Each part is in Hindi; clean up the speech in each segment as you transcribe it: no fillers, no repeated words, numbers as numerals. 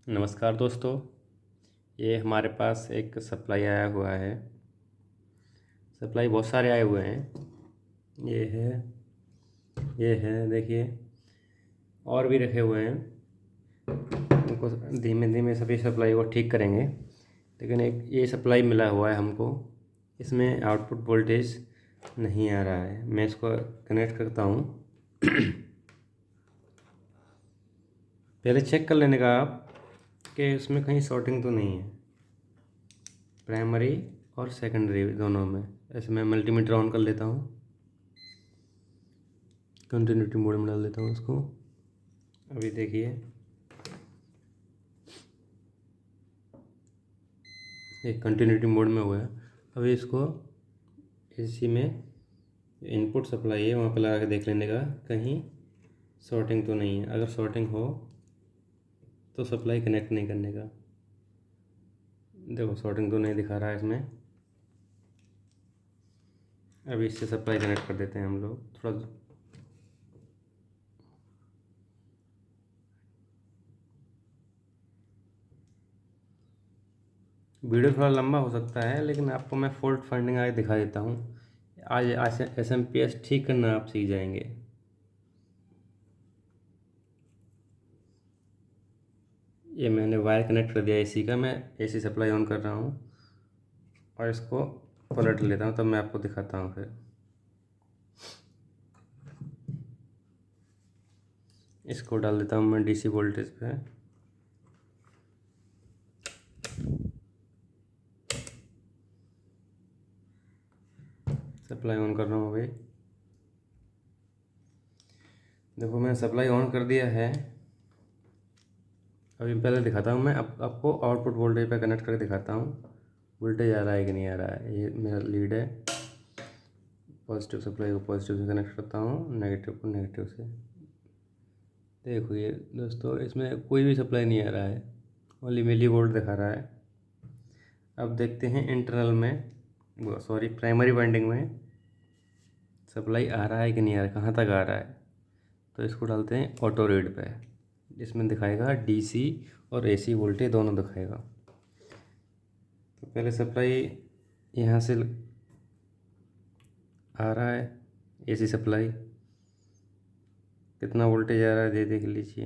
नमस्कार दोस्तों। ये हमारे पास एक सप्लाई आया हुआ है। सप्लाई बहुत सारे आए हुए हैं। ये है, ये है, देखिए और भी रखे हुए हैं। उनको धीमे धीमे सभी सप्लाई को ठीक करेंगे। लेकिन एक ये सप्लाई मिला हुआ है हमको, इसमें आउटपुट वोल्टेज नहीं आ रहा है। मैं इसको कनेक्ट करता हूँ। पहले चेक कर लेने का आप कि उसमें कहीं शॉर्टिंग तो नहीं है, प्राइमरी और सेकेंडरी दोनों में। ऐसे मैं मल्टीमीटर ऑन कर लेता हूँ, कंटिन्यूटी मोड में डाल देता हूँ उसको। अभी देखिए एक कंटिन्यूटी मोड में हुआ है। अभी इसको एसी में इनपुट सप्लाई है वहाँ पर लगा के देख लेने का कहीं शॉर्टिंग तो नहीं है। अगर शॉर्टिंग हो तो सप्लाई कनेक्ट नहीं करने का। देखो शॉर्टिंग तो नहीं दिखा रहा है इसमें। अभी इससे सप्लाई कनेक्ट कर देते हैं हम लोग। थोड़ा वीडियो थोड़ा लंबा हो सकता है, लेकिन आपको मैं फॉल्ट फाइंडिंग आगे दिखा देता हूँ। आज एसएमपीएस ठीक करना आप सीख जाएंगे। ये मैंने वायर कनेक्ट कर दिया एसी का। मैं एसी सप्लाई ऑन कर रहा हूँ और इसको पलट लेता हूँ, तब मैं आपको दिखाता हूँ। फिर इसको डाल देता हूँ मैं डीसी वोल्टेज पे। सप्लाई ऑन कर रहा हूँ। अभी देखो मैंने सप्लाई ऑन कर दिया है। अभी पहले दिखाता हूँ मैं आपको आउटपुट वोल्टेज पे कनेक्ट करके दिखाता हूँ वोल्टेज आ रहा है कि नहीं आ रहा है। ये मेरा लीड है। पॉजिटिव सप्लाई को पॉजिटिव से कनेक्ट करता हूँ, नेगेटिव को नेगेटिव से। देखो ये दोस्तों, इसमें कोई भी सप्लाई नहीं आ रहा है, ओनली मिली वोल्ट दिखा रहा है। अब देखते हैं इंटरनल में, सॉरी प्राइमरी वाइंडिंग में सप्लाई आ रहा है कि नहीं आ रहा है, कहाँ तक आ रहा है। तो इसको डालते हैं ऑटो रीड पे। इसमें दिखाएगा डीसी और एसी वोल्टेज दोनों दिखाएगा। तो पहले सप्लाई यहाँ से आ रहा है, एसी सप्लाई कितना वोल्टेज आ रहा है देख लीजिए।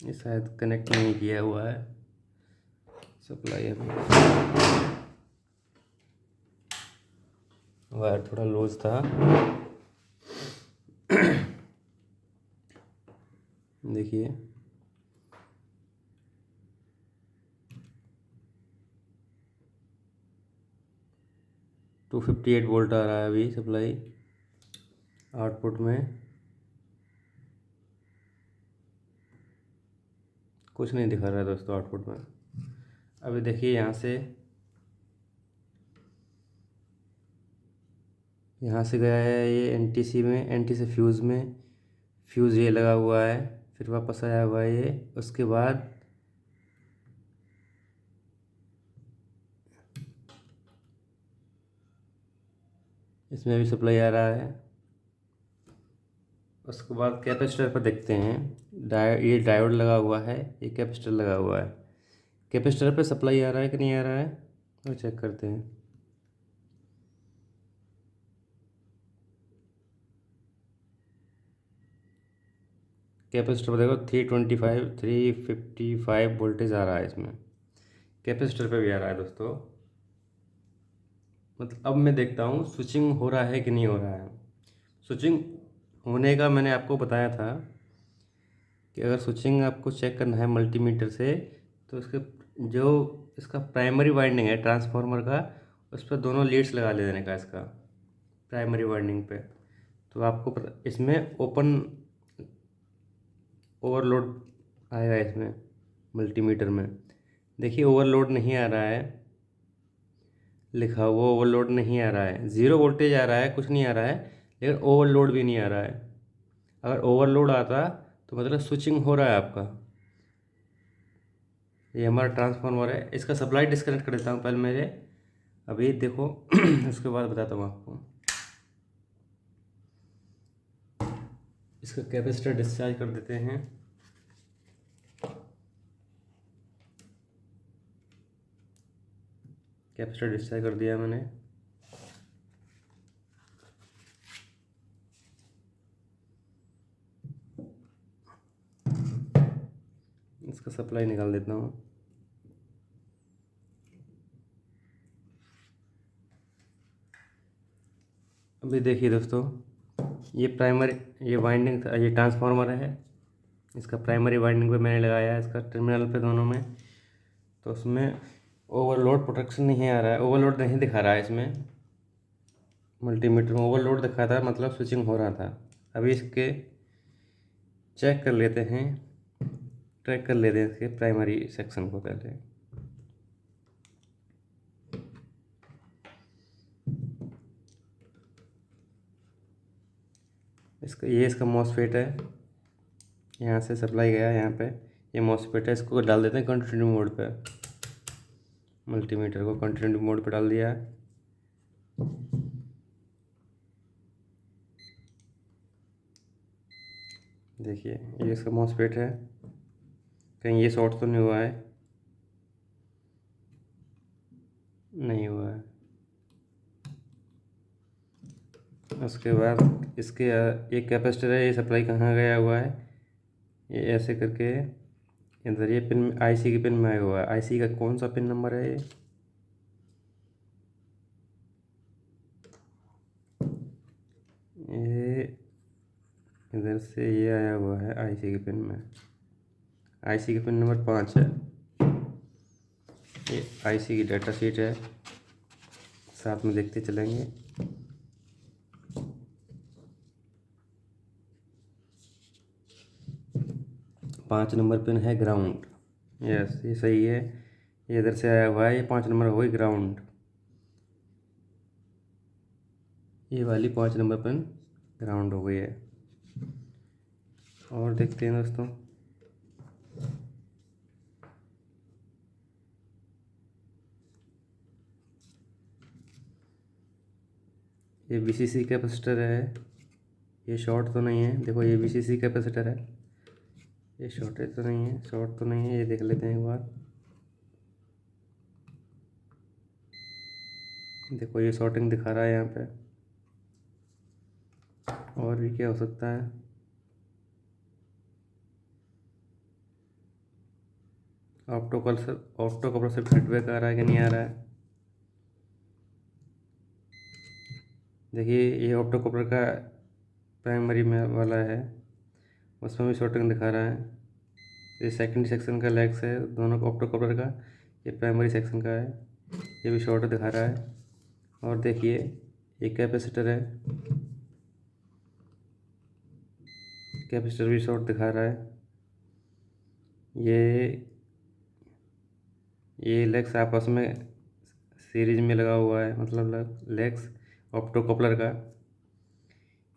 ये शायद कनेक्ट नहीं किया हुआ है सप्लाई। अभी वायर थोड़ा लूज था। देखिए टू 258 वोल्ट आ रहा है अभी सप्लाई आउटपुट में। कुछ नहीं दिखा रहा है दोस्तों आउटपुट में। अभी देखिए यहाँ से गया है ये एनटीसी में, एनटी से फ्यूज़ में, फ्यूज़ ये लगा हुआ है, फिर वापस आया हुआ है ये। उसके बाद इसमें भी सप्लाई आ रहा है। उसके बाद कैपेसिटर पर देखते हैं, ये डायोड लगा हुआ है, ये कैपेसिटर लगा हुआ है। कैपेसिटर पे सप्लाई आ रहा है कि नहीं आ रहा है वो चेक करते हैं। कैपेसिटर पर देखो 355 वोल्टेज आ रहा है इसमें। कैपेसिटर पे भी आ रहा है दोस्तों। मतलब अब मैं देखता हूँ स्विचिंग हो रहा है कि नहीं हो रहा है। स्विचिंग होने का मैंने आपको बताया था कि अगर स्विचिंग आपको चेक करना है मल्टीमीटर से, तो इसके जो इसका प्राइमरी वाइंडिंग है ट्रांसफार्मर का, उस पर दोनों लीड्स लगा ले देने का इसका प्राइमरी वाइंडिंग पे। तो आपको पता इसमें ओवरलोड आएगा इसमें मल्टीमीटर में। देखिए ओवरलोड नहीं आ रहा है, लिखा हुआ ओवरलोड नहीं आ रहा है। ज़ीरो वोल्टेज आ रहा है, कुछ नहीं आ रहा है, लेकिन ओवरलोड भी नहीं आ रहा है। अगर ओवरलोड आता तो मतलब स्विचिंग हो रहा है आपका। ये हमारा ट्रांसफार्मर है, इसका सप्लाई डिस्कनेक्ट कर देता हूँ पहले मेरे। अभी देखो उसके बाद बताता हूँ आपको। इसका कैपेसिटर डिस्चार्ज कर देते हैं। कैपेसिटर डिस्चार्ज कर दिया मैंने। इसका सप्लाई निकाल देता हूँ। अभी देखिए दोस्तों, ये प्राइमरी, ये वाइंडिंग, ये ट्रांसफार्मर है। इसका प्राइमरी वाइंडिंग पे मैंने लगाया है, इसका टर्मिनल पे दोनों में। तो उसमें ओवरलोड प्रोटेक्शन नहीं आ रहा है, ओवरलोड नहीं दिखा रहा है इसमें। मल्टीमीटर में ओवरलोड दिखा था, मतलब स्विचिंग हो रहा था। अभी इसके चेक कर लेते हैं, ट्रैक कर लेते हैं इसके प्राइमरी सेक्शन को पहले। इसका मॉसफेट है, यहाँ से सप्लाई गया यहाँ पे। ये मॉसफेट है, इसको डाल देते हैं कंटिन्यू मोड पे। मल्टीमीटर को कंटिन्यू मोड पे डाल दिया। देखिए ये इसका मॉसफेट है, कहीं ये शॉर्ट तो नहीं हुआ है? नहीं हुआ है। उसके बाद इसके एक कैपेसिटर है, ये सप्लाई कहाँ गया हुआ है, ये ऐसे करके इधर ये पिन आईसी की पिन में आया हुआ है। आईसी का कौन सा पिन नंबर है ये इधर से ये आया हुआ है आईसी की पिन में। आईसी की पिन नंबर 5 है। ये आईसी की डाटा शीट है, साथ में देखते चलेंगे। पाँच नंबर पिन है ग्राउंड। यस, ये सही है। ये इधर से आया हुआ है, ये 5 नंबर हो गई ग्राउंड। ये वाली 5 नंबर पिन ग्राउंड हो गई है। और देखते हैं दोस्तों, ये वीसीसी कैपेसिटर है। ये शॉर्ट तो नहीं है, देखो ये वीसीसी कैपेसिटर है। ये शॉर्टेज तो नहीं है, शॉर्ट तो नहीं है, ये देख लेते हैं एक बार। देखो ये शॉर्टिंग दिखा रहा है यहाँ पे। और भी क्या हो सकता है? ऑप्टो कपलर से फीडबैक आ रहा है कि नहीं आ रहा है? देखिए ये ऑप्टो कपलर का प्राइमरी में वाला है, उसमें भी शॉर्टिंग दिखा रहा है। ये सेकेंडरी सेक्शन का लेग्स है दोनों का ऑप्टो कपलर का, ये प्राइमरी सेक्शन का है, ये भी शॉर्ट दिखा रहा है। और देखिए ये कैपेसिटर है, कैपेसिटर भी शॉर्ट दिखा रहा है। ये लेग्स आपस में सीरीज में लगा हुआ है, मतलब लेग्स ऑप्टो कपलर का।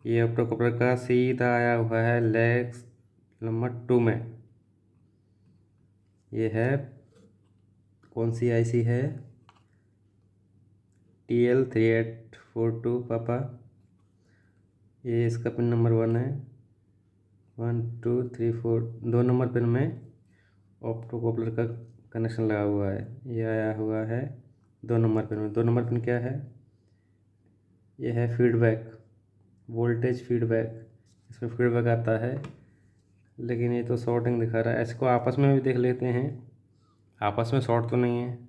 ये ऑप्टो कपलर का सीधा आया हुआ है लेग्स नंबर 2 में। ये है कौन सी आईसी है? TL3842 पापा। ये इसका पिन नंबर 1 है। 1 2 3 4 2 नंबर पिन में ऑप्टो कपलर का कनेक्शन लगा हुआ है। ये आया हुआ है 2 नंबर पिन में। 2 नंबर पिन क्या है? ये है फीडबैक, वोल्टेज फीडबैक। इसमें फीडबैक आता है, लेकिन ये तो शॉर्टिंग दिखा रहा है। इसको आपस में भी देख लेते हैं, आपस में शॉर्ट तो नहीं है।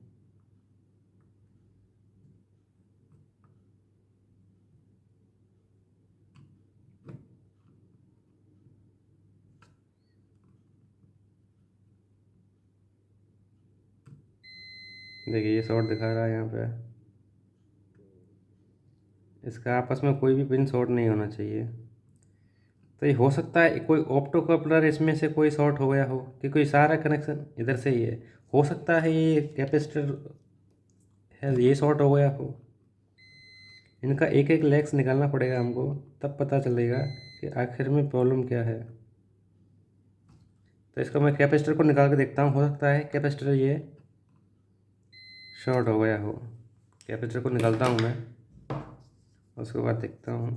देखिए ये शॉर्ट दिखा रहा है यहाँ पे। इसका आपस में कोई भी पिन शॉर्ट नहीं होना चाहिए। तो ये हो सकता है कोई ऑप्टो कपलर इसमें से कोई शॉर्ट हो गया हो, कि कोई सारा कनेक्शन इधर से ही है। हो सकता है ये कैपेसिटर है, ये शॉर्ट हो गया हो। इनका एक एक लेग्स निकालना पड़ेगा हमको, तब पता चलेगा कि आखिर में प्रॉब्लम क्या है। तो इसका मैं कैपेसिटर को निकाल के देखता हूँ, हो सकता है कैपेसिटर ये शॉर्ट हो गया हो। कैपेसिटर को निकालता हूँ मैं, उसके बाद देखता हूँ।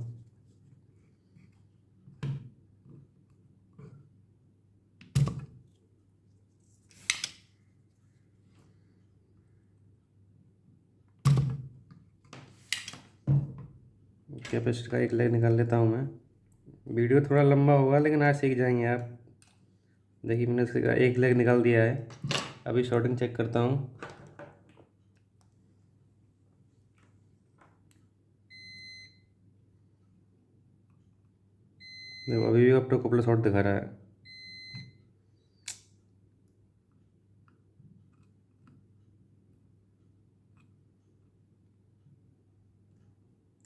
कैपेसिटर का एक लेग निकाल लेता हूँ मैं। वीडियो थोड़ा लंबा होगा लेकिन आज सीख जाएंगे आप। देखिए मैंने इसका एक लेग निकाल दिया है। अभी शॉर्टिंग चेक करता हूँ। देखो अभी भी ऑप्टो कपलर शॉर्ट दिखा रहा है।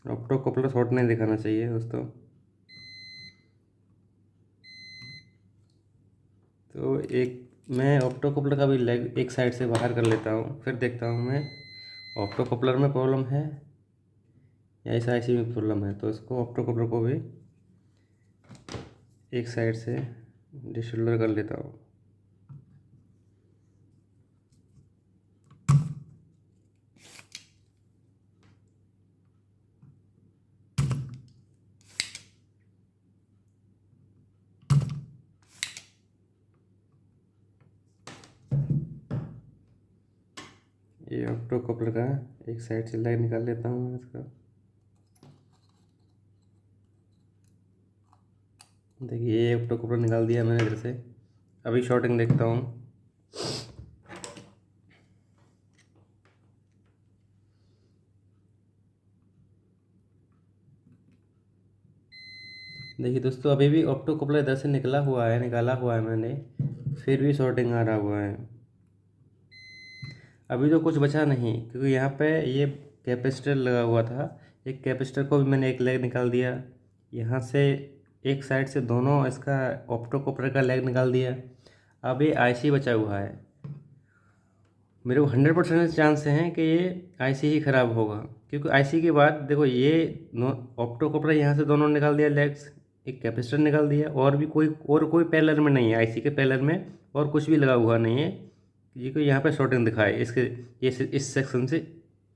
ऑप्टो कपलर शॉर्ट नहीं दिखाना चाहिए दोस्तों। तो एक मैं ऑप्टो कपलर का भी लेग एक साइड से बाहर कर लेता हूँ, फिर देखता हूँ मैं ऑप्टो कपलर में प्रॉब्लम है या इस आईसी में प्रॉब्लम है। तो इसको ऑप्टो कपलर को भी एक साइड से डिसोल्डर कर लेता हूँ। ये ऑप्टो कपलर का एक साइड से लेग निकाल लेता हूँ मैं इसका। देखिए ये ऑप्टो कपलर निकाल दिया मैंने इधर से। अभी शॉर्टिंग देखता हूँ। देखिए दोस्तों अभी भी ऑप्टो कपलर इधर से निकाला हुआ है मैंने, फिर भी शॉर्टिंग आ रहा हुआ है। अभी तो कुछ बचा नहीं क्योंकि यहाँ पे ये कैपेसिटर लगा हुआ था। एक कैपेसिटर को भी मैंने एक लेग निकाल दिया। यहाँ से एक साइड से दोनों इसका ऑप्टो कपलर का लेग निकाल दिया। अब ये आईसी बचा हुआ है। मेरे को 100% चांस हैं कि ये आईसी ही ख़राब होगा, क्योंकि आईसी के बाद देखो ये ऑप्टो कपलर यहाँ से दोनों निकाल दिया लेग्स, एक कैपेसिटर निकाल दिया, और भी कोई पैरेलल में नहीं है आईसी के पैरेलल में, और कुछ भी लगा हुआ नहीं है ये कोई यहाँ पे शॉर्टिंग दिखाए इसके ये इस सेक्शन से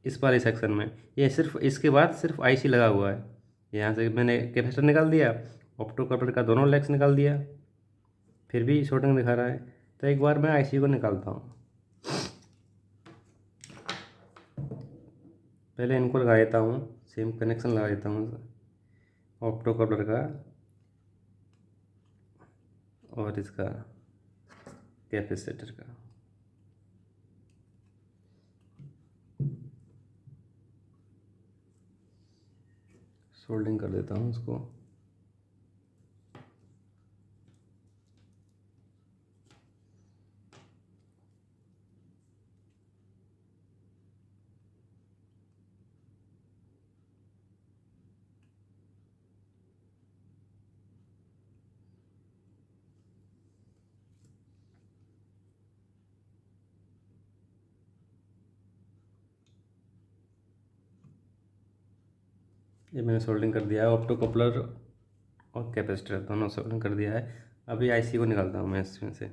इस वाले सेक्शन में। ये सिर्फ इसके बाद सिर्फ आईसी लगा हुआ है। यहाँ से मैंने कैपेसिटर निकाल दिया, ऑप्टो कपलर का दोनों लेग्स निकाल दिया, फिर भी शॉर्टिंग दिखा रहा है। तो एक बार मैं आईसी को निकालता हूँ। पहले इनको लगा देता हूँ, सेम कनेक्शन लगा देता हूँ ऑप्टो कपलर का और इसका कैपेसिटर का। सोल्डिंग कर देता हूँ उसको। ये मैंने सोल्डिंग कर दिया है, ऑप्टो कपलर और कैपेसिटर दोनों सोल्डिंग कर दिया है। अभी आईसी को निकालता हूँ मैं इसमें से।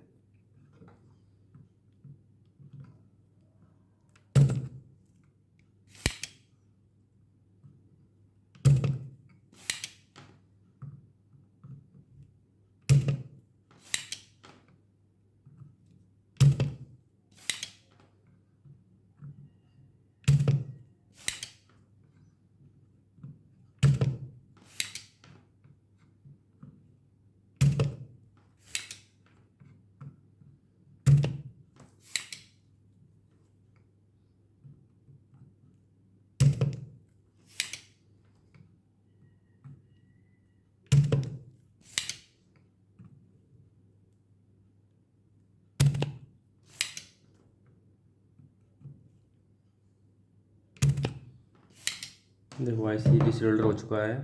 देखो आईसी डिसोल्डर हो चुका है।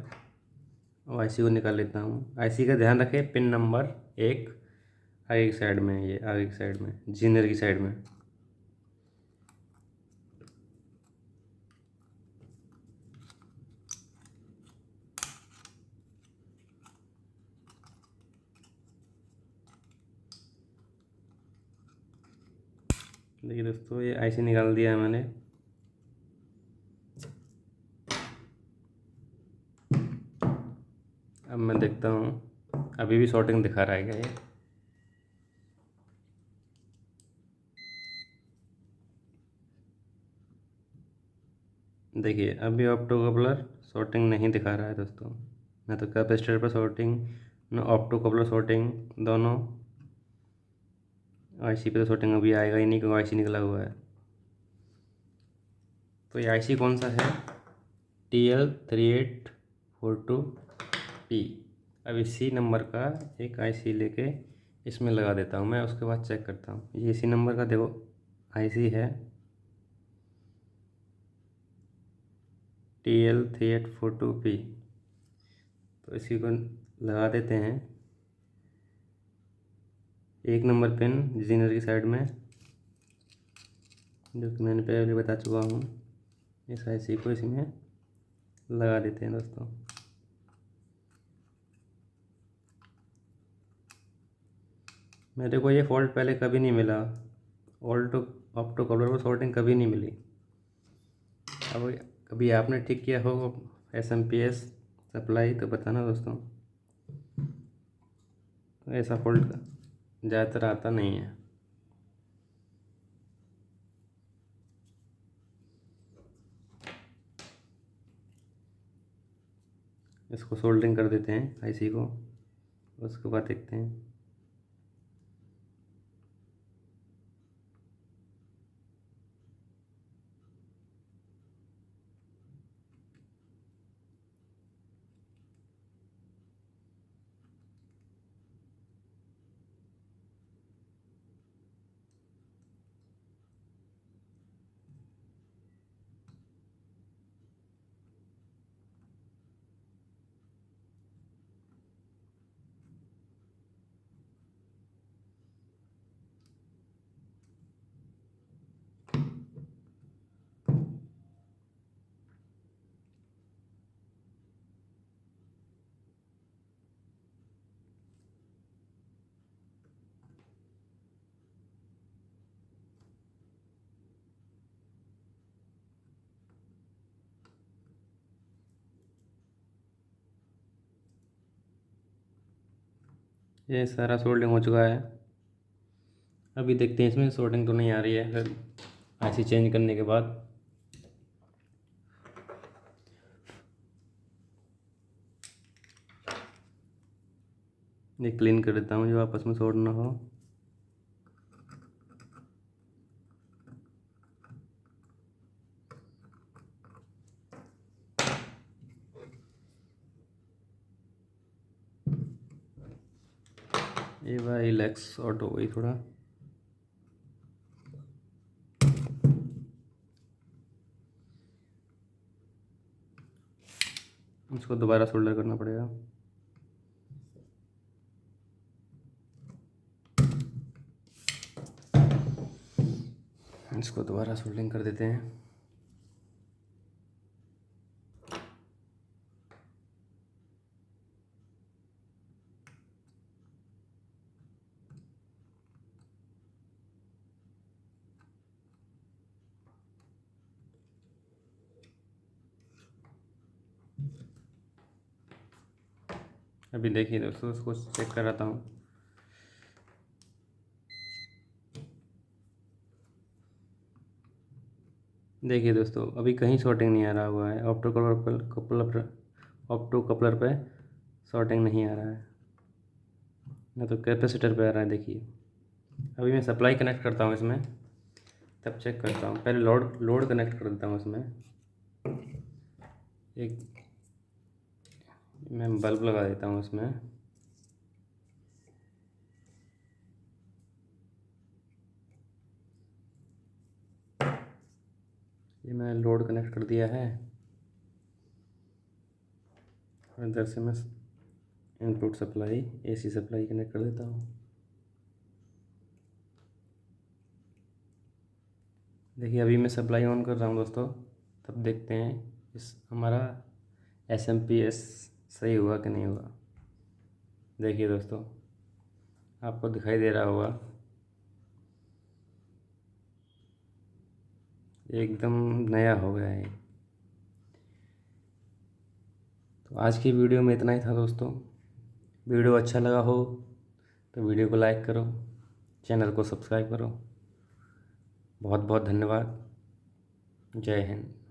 अब आईसी को निकाल लेता हूँ। आईसी का ध्यान रखें, पिन नंबर 1 आगे की साइड में, ये आगे की साइड में जीनर की साइड में। देखिए दोस्तों ये आईसी निकाल दिया है मैंने। अब मैं देखता हूँ अभी भी शॉर्टिंग दिखा रहा है क्या ये। देखिए अभी ऑप्टो कपलर शॉर्टिंग नहीं दिखा रहा है दोस्तों, ना तो कैपेसिटर पर शॉर्टिंग, ना ऑप्टो कपलर शॉर्टिंग, दोनों। आईसी पे तो शॉर्टिंग अभी आएगा ही नहीं क्योंकि आईसी निकला हुआ है। तो ये आईसी कौन सा है? TL3842P। अब इसी नंबर का एक आईसी लेके इसमें लगा देता हूँ मैं, उसके बाद चेक करता हूँ। ये इसी नंबर का देखो आईसी है, TL3842P। तो इसी को लगा देते हैं 1 नंबर पिन जीनर की साइड में, जो कि मैंने पहले बता चुका हूँ। इस आईसी को इसमें लगा देते हैं दोस्तों। मेरे को ये फॉल्ट पहले कभी नहीं मिला, ऑल्टो ऑप्टो कपलर पर शॉर्टिंग कभी नहीं मिली। अब कभी आपने ठीक किया हो SMP सप्लाई तो बताना दोस्तों। तो ऐसा फॉल्ट ज़्यादातर आता नहीं है। इसको सोल्डरिंग कर देते हैं आईसी को, उसके बाद देखते हैं। ये सारा सोल्डिंग हो चुका है। अभी देखते हैं इसमें सोल्डिंग तो नहीं आ रही है फिर आईसी चेंज करने के बाद। ये क्लीन कर देता हूँ जो आपस में सोल्ड ना हो। ये भाई रिलैक्स ऑटो हो गई थोड़ा। इसको दोबारा सोल्डर करना पड़ेगा। इसको दोबारा सोल्डरिंग कर देते हैं। अभी देखिए दोस्तों, उसको चेक कराता हूँ। देखिए दोस्तों, अभी कहीं शॉर्टिंग नहीं आ रहा हुआ है। ऑप्टो कपलर पे शॉर्टिंग नहीं आ रहा है, ना तो कैपेसिटर पे आ रहा है। देखिए अभी मैं सप्लाई कनेक्ट करता हूँ इसमें, तब चेक करता हूँ। पहले लोड कनेक्ट कर देता हूँ इसमें। एक मैं बल्ब लगा देता हूँ इसमें। ये मैंने लोड कनेक्ट कर दिया है और इधर से मैं input supply AC supply connect कर देता हूँ। देखिए अभी मैं सप्लाई ऑन कर रहा हूँ दोस्तों, तब देखते हैं इस हमारा SMP सही हुआ कि नहीं हुआ। देखिए दोस्तों, आपको दिखाई दे रहा होगा एकदम नया हो गया है। तो आज की वीडियो में इतना ही था दोस्तों। वीडियो अच्छा लगा हो तो वीडियो को लाइक करो, चैनल को सब्सक्राइब करो। बहुत बहुत धन्यवाद। जय हिंद।